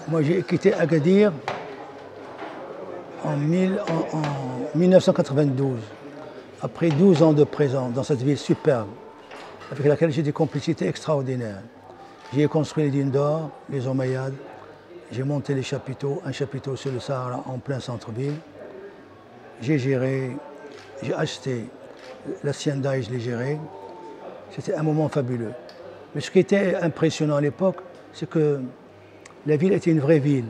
Moi, j'ai quitté Agadir en 1992, après 12 ans de présence dans cette ville superbe, avec laquelle j'ai des complicités extraordinaires. J'ai construit les dunes d'or, les Omeyyades, j'ai monté les chapiteaux, un chapiteau sur le Sahara en plein centre-ville. J'ai géré, j'ai acheté l'hacienda et je l'ai géré. C'était un moment fabuleux. Mais ce qui était impressionnant à l'époque, c'est que la ville était une vraie ville.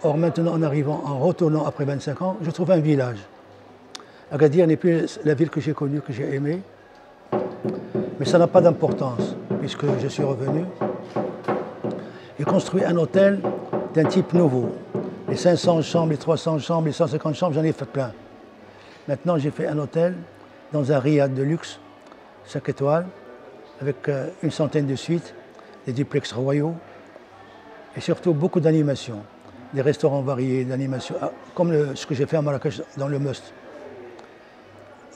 Or maintenant, en arrivant, en retournant après 25 ans, je trouve un village. Agadir n'est plus la ville que j'ai connue, que j'ai aimée. Mais ça n'a pas d'importance, puisque je suis revenu. J'ai construit un hôtel d'un type nouveau. Les 500 chambres, les 300 chambres, les 150 chambres, j'en ai fait plein. Maintenant, j'ai fait un hôtel dans un riad de luxe, 5 étoiles, avec une centaine de suites, des duplex royaux, et surtout beaucoup d'animations, des restaurants variés, d'animations, comme ce que j'ai fait à Marrakech dans le Must.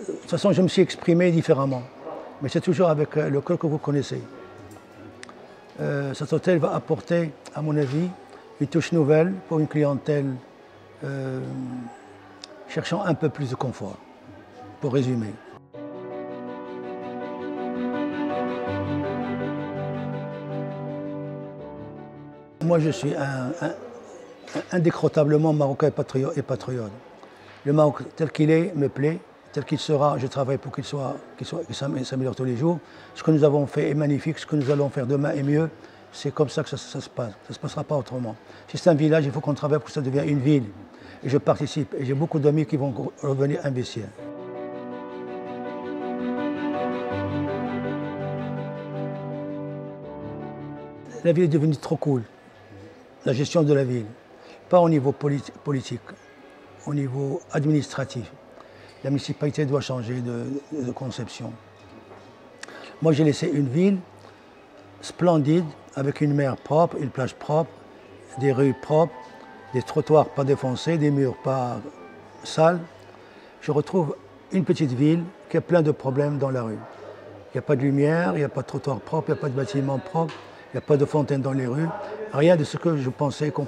De toute façon, je me suis exprimé différemment, mais c'est toujours avec le cœur que vous connaissez. Cet hôtel va apporter, à mon avis, une touche nouvelle pour une clientèle cherchant un peu plus de confort, pour résumer. Moi, je suis indécrotablement marocain et patriote. Le Maroc tel qu'il est me plaît, tel qu'il sera, je travaille pour qu'il s'améliore tous les jours. Ce que nous avons fait est magnifique, ce que nous allons faire demain est mieux. C'est comme ça que ça se passe. Ça ne se passera pas autrement. Si c'est un village, il faut qu'on travaille pour que ça devienne une ville. Et je participe. Et j'ai beaucoup d'amis qui vont revenir investir. La ville est devenue trop cool. La gestion de la ville. Pas au niveau politique, au niveau administratif. La municipalité doit changer de conception. Moi, j'ai laissé une ville splendide, avec une mer propre, une plage propre, des rues propres, des trottoirs pas défoncés, des murs pas sales. Je retrouve une petite ville qui a plein de problèmes dans la rue. Il n'y a pas de lumière, il n'y a pas de trottoir propre, il n'y a pas de bâtiment propre, il n'y a pas de fontaine dans les rues. Rien de ce que je pensais qu'on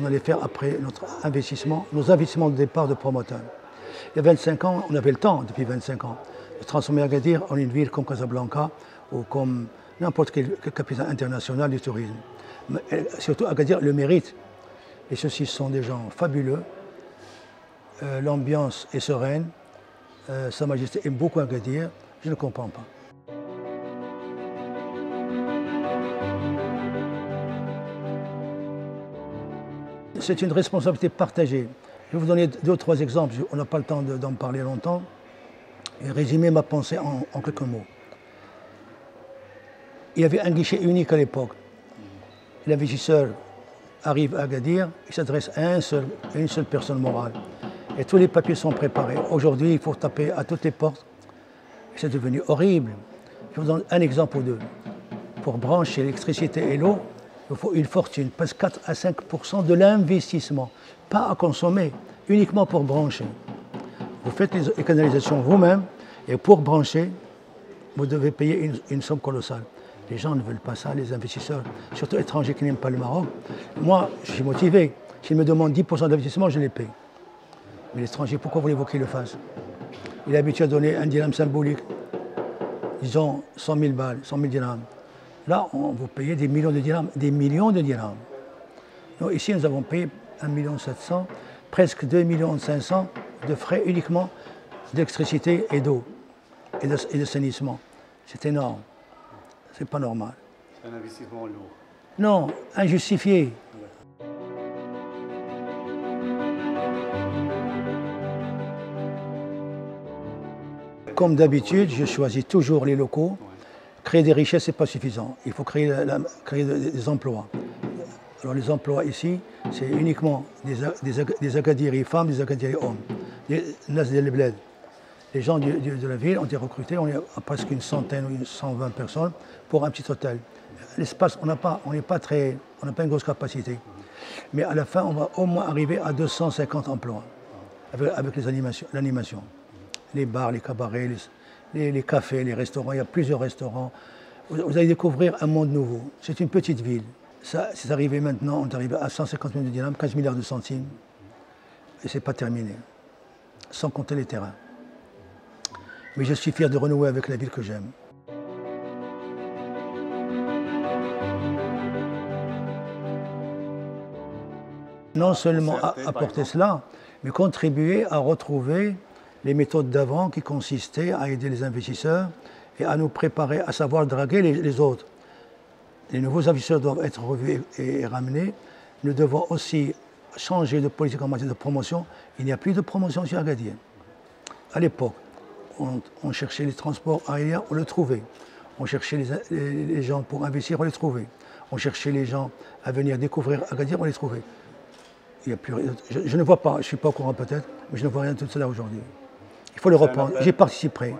allait faire après notre investissement, nos investissements de départ de promoteurs. Il y a 25 ans, on avait le temps, depuis 25 ans, de transformer Agadir en une ville comme Casablanca ou comme n'importe quelle capitale internationale du tourisme. Mais surtout, Agadir le mérite. Et ceux-ci sont des gens fabuleux. L'ambiance est sereine. Sa Majesté aime beaucoup Agadir. Je ne comprends pas. C'est une responsabilité partagée. Je vais vous donner 2 ou 3 exemples. On n'a pas le temps d'en parler longtemps. Et résumer ma pensée en quelques mots. Il y avait un guichet unique à l'époque. L'investisseur arrive à Agadir, il s'adresse à une seule personne morale. Et tous les papiers sont préparés. Aujourd'hui, il faut taper à toutes les portes. C'est devenu horrible. Je vous donne un exemple ou 2. Pour brancher l'électricité et l'eau, il faut une fortune, presque 4 à 5% de l'investissement. Pas à consommer, uniquement pour brancher. Vous faites les canalisations vous-même et pour brancher, vous devez payer une somme colossale. Les gens ne veulent pas ça, les investisseurs, surtout étrangers qui n'aiment pas le Maroc. Moi, je suis motivé. S'ils me demandent 10% d'investissement, je les paye. Mais l'étranger, pourquoi voulez-vous qu'il le fasse? Il est habitué à donner un dirham symbolique, disons 100 000 balles, 100 000 dirhams. Là, vous payez des millions de dirhams, des millions de dirhams. Donc, ici, nous avons payé 1,7 million, presque 2,5 millions de frais uniquement d'électricité et d'eau et d'assainissement. C'est énorme. C'est pas normal. C'est un investissement lourd. Non, injustifié. Comme d'habitude, je choisis toujours les locaux. Créer des richesses, ce n'est pas suffisant. Il faut créer des emplois. Alors les emplois ici, c'est uniquement des Agadiri femmes, des Agadiri hommes. Les gens de la ville ont été recrutés, on est à presque une centaine ou 120 personnes pour un petit hôtel. L'espace, on n'a pas une grosse capacité. Mais à la fin, on va au moins arriver à 250 emplois avec l'animation. Les bars, les cabarets, les cafés, les restaurants. Il y a plusieurs restaurants. Vous allez découvrir un monde nouveau. C'est une petite ville. Ça, c'est arrivé maintenant, on est arrivé à 150 millions de dirhams, 15 milliards de centimes, et c'est pas terminé, sans compter les terrains. Mais je suis fier de renouer avec la ville que j'aime. Non seulement apporter cela, mais contribuer à retrouver les méthodes d'avant qui consistaient à aider les investisseurs et à nous préparer à savoir draguer les autres. Les nouveaux investisseurs doivent être revus et ramenés. Nous devons aussi changer de politique en matière de promotion. Il n'y a plus de promotion sur Agadir. À l'époque, on cherchait les transports aériens, on le trouvait. On cherchait les gens pour investir, on les trouvait. On cherchait les gens à venir découvrir Agadir, on les trouvait. Il y a plus, je ne vois pas, je ne suis pas au courant peut-être, mais je ne vois rien de tout cela aujourd'hui. Il faut le reprendre. J'y participerai.